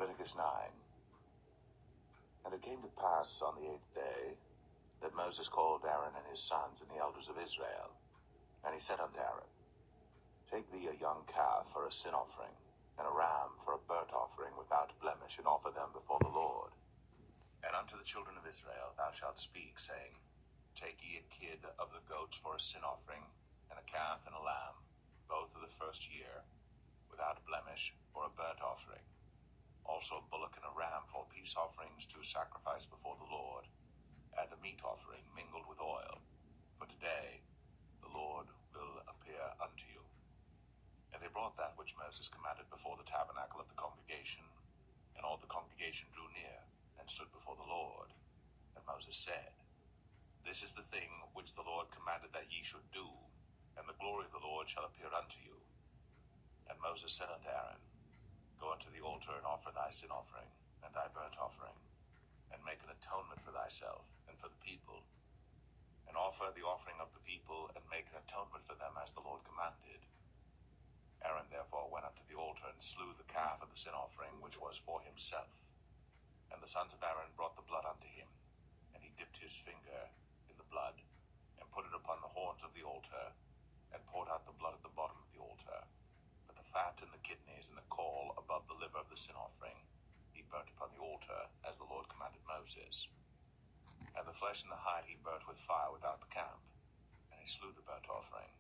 Leviticus 9. And it came to pass on the 8th day that Moses called Aaron and his sons and the elders of Israel. And he said unto Aaron, Take thee a young calf for a sin offering, and a ram for a burnt offering without blemish, and offer them before the Lord. And unto the children of Israel thou shalt speak, saying, Take ye a kid of the goats for a sin offering, and a calf and a lamb, both of the first year, without blemish, for a burnt offering. Also a bullock and a ram for peace offerings to sacrifice before the Lord, and a meat offering mingled with oil. For today the Lord will appear unto you. And they brought that which Moses commanded before the tabernacle of the congregation, and all the congregation drew near, and stood before the Lord. And Moses said, This is the thing which the Lord commanded that ye should do, and the glory of the Lord shall appear unto you. And Moses said unto Aaron, Go unto the altar, and offer thy sin offering, and thy burnt offering, and make an atonement for thyself, and for the people. And offer the offering of the people, and make an atonement for them, as the Lord commanded. Aaron therefore went unto the altar, and slew the calf of the sin offering, which was for himself. And the sons of Aaron brought the blood unto him, and he dipped his finger in the blood, and put it upon the horns of the altar, and poured out the blood at the bottom of the altar. But the fat and the kidneys and the caul above the liver of the sin offering he burnt upon the altar, as the Lord commanded Moses. And the flesh and the hide he burnt with fire without the camp, and he slew the burnt offering.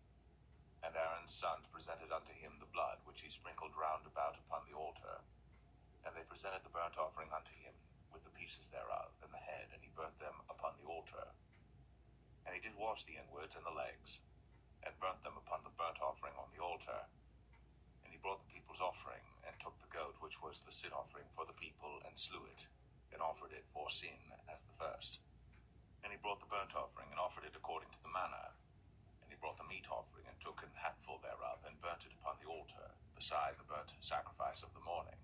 And Aaron's sons presented unto him the blood, which he sprinkled round about upon the altar. And they presented the burnt offering unto him, with the pieces thereof, and the head, and he burnt them upon the altar. And he did wash the inwards and the legs, and burnt them upon the burnt offering on the altar. And he brought the people's offering, and took the goat which was the sin offering for the people, and slew it, and offered it for sin as the first. And he brought the burnt offering, and offered it according to the manner. And he brought the meat offering, and took an handful thereof, and burnt it upon the altar, beside the burnt sacrifice of the morning.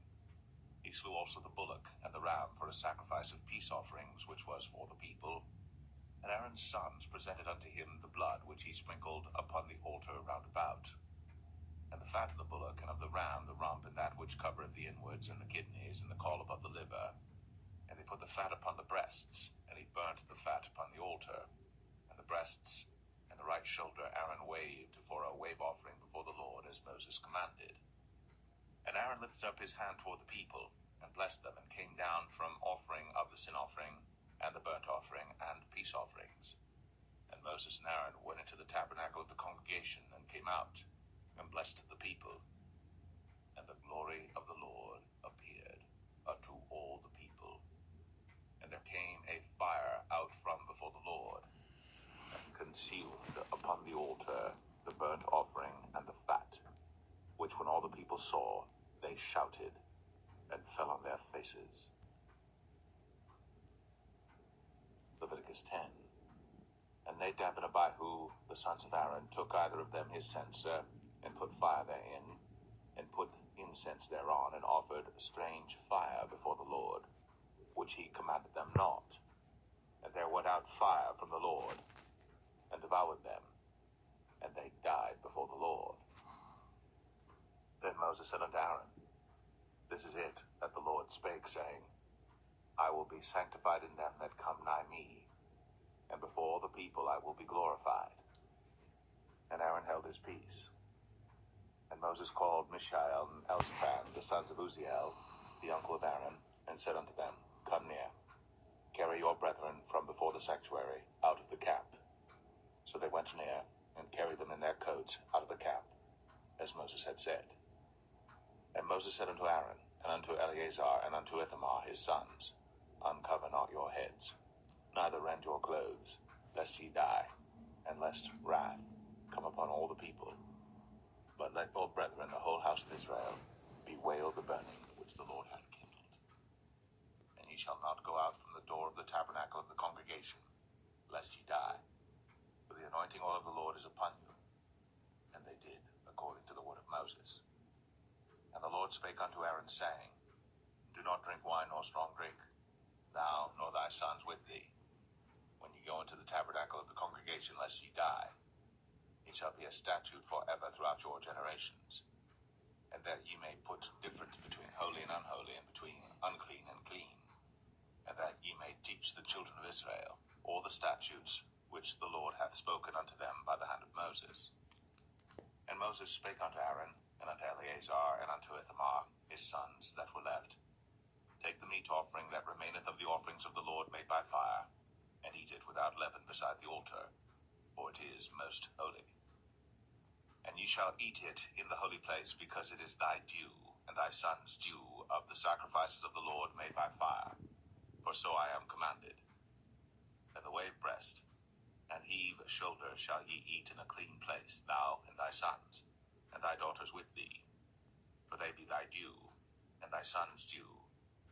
He slew also the bullock and the ram for a sacrifice of peace offerings, which was for the people. And Aaron's sons presented unto him the blood which he sprinkled upon the altar round about. And the fat of the bullock and of the ram, the rump, and that which covereth the inwards, and the kidneys, and the caul above the liver. And they put the fat upon the breasts, and he burnt the fat upon the altar. And the breasts and the right shoulder Aaron waved for a wave offering before the Lord, as Moses commanded. And Aaron lifted up his hand toward the people, and blessed them, and came down from offering of the sin offering, and the burnt offering, and peace offerings. And Moses and Aaron went into the tabernacle of the congregation, and came out, and blessed the people. And the glory of the Lord appeared unto all the people. And there came a fire out from before the Lord, and consumed upon the altar the burnt offering and the fat, which when all the people saw, they shouted, and fell on their faces. Leviticus 10. And Nadab and Abihu, the sons of Aaron, took either of them his censer, and put fire therein, and put incense thereon, and offered strange fire before the Lord, which he commanded them not. And there went out fire from the Lord, and devoured them, and they died before the Lord. Then Moses said unto Aaron, This is it that the Lord spake, saying, I will be sanctified in them that come nigh me, and before the people I will be glorified. And Aaron held his peace. And Moses called Mishael and Elzaphan, the sons of Uzziel, the uncle of Aaron, and said unto them, Come near, carry your brethren from before the sanctuary out of the camp. So they went near, and carried them in their coats out of the camp, as Moses had said. And Moses said unto Aaron, and unto Eleazar, and unto Ithamar his sons, Uncover not your heads, neither rend your clothes, lest ye die, and lest wrath come upon all the people. But let your brethren, the whole house of Israel, bewail the burning which the Lord hath kindled. And ye shall not go out from the door of the tabernacle of the congregation, lest ye die. For the anointing oil of the Lord is upon you. And they did according to the word of Moses. And the Lord spake unto Aaron, saying, Do not drink wine nor strong drink, thou nor thy sons with thee, when ye go into the tabernacle of the congregation, lest ye die. It shall be a statute forever throughout your generations. and that ye may put difference between holy and unholy, and between unclean and clean, and that ye may teach the children of Israel all the statutes which the Lord hath spoken unto them by the hand of Moses. And Moses spake unto Aaron, and unto Eleazar, and unto Ithamar, his sons that were left, Take the meat offering that remaineth of the offerings of the Lord made by fire, and eat it without leaven beside the altar, for it is most holy. And ye shall eat it in the holy place, because it is thy due, and thy son's due, of the sacrifices of the Lord made by fire. For so I am commanded. And the wave breast and heave shoulder shall ye eat in a clean place, thou and thy sons, and thy daughters with thee. For they be thy due, and thy son's due,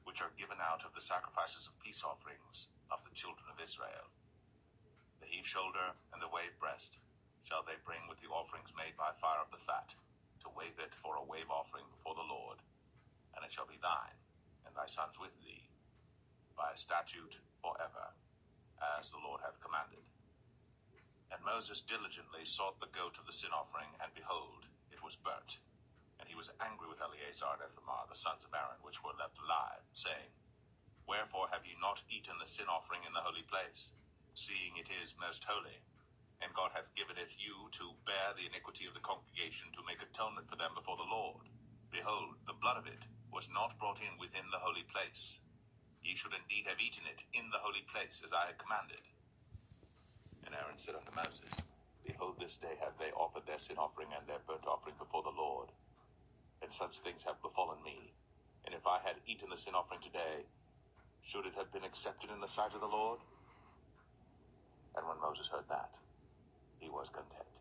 which are given out of the sacrifices of peace offerings of the children of Israel. The heave shoulder and the wave breast shall they bring with the offerings made by fire of the fat, to wave it for a wave offering before the Lord. And it shall be thine, and thy sons with thee, by a statute forever, as the Lord hath commanded. And Moses diligently sought the goat of the sin offering, and behold, it was burnt. And he was angry with Eleazar and Ithamar, the sons of Aaron, which were left alive, saying, Wherefore have ye not eaten the sin offering in the holy place, seeing it is most holy? And God hath given it you to bear the iniquity of the congregation, to make atonement for them before the Lord. Behold, the blood of it was not brought in within the holy place. Ye should indeed have eaten it in the holy place, as I had commanded. And Aaron said unto Moses, Behold, this day have they offered their sin offering and their burnt offering before the Lord. And such things have befallen me. And if I had eaten the sin offering today, should it have been accepted in the sight of the Lord? And when Moses heard that, he was content.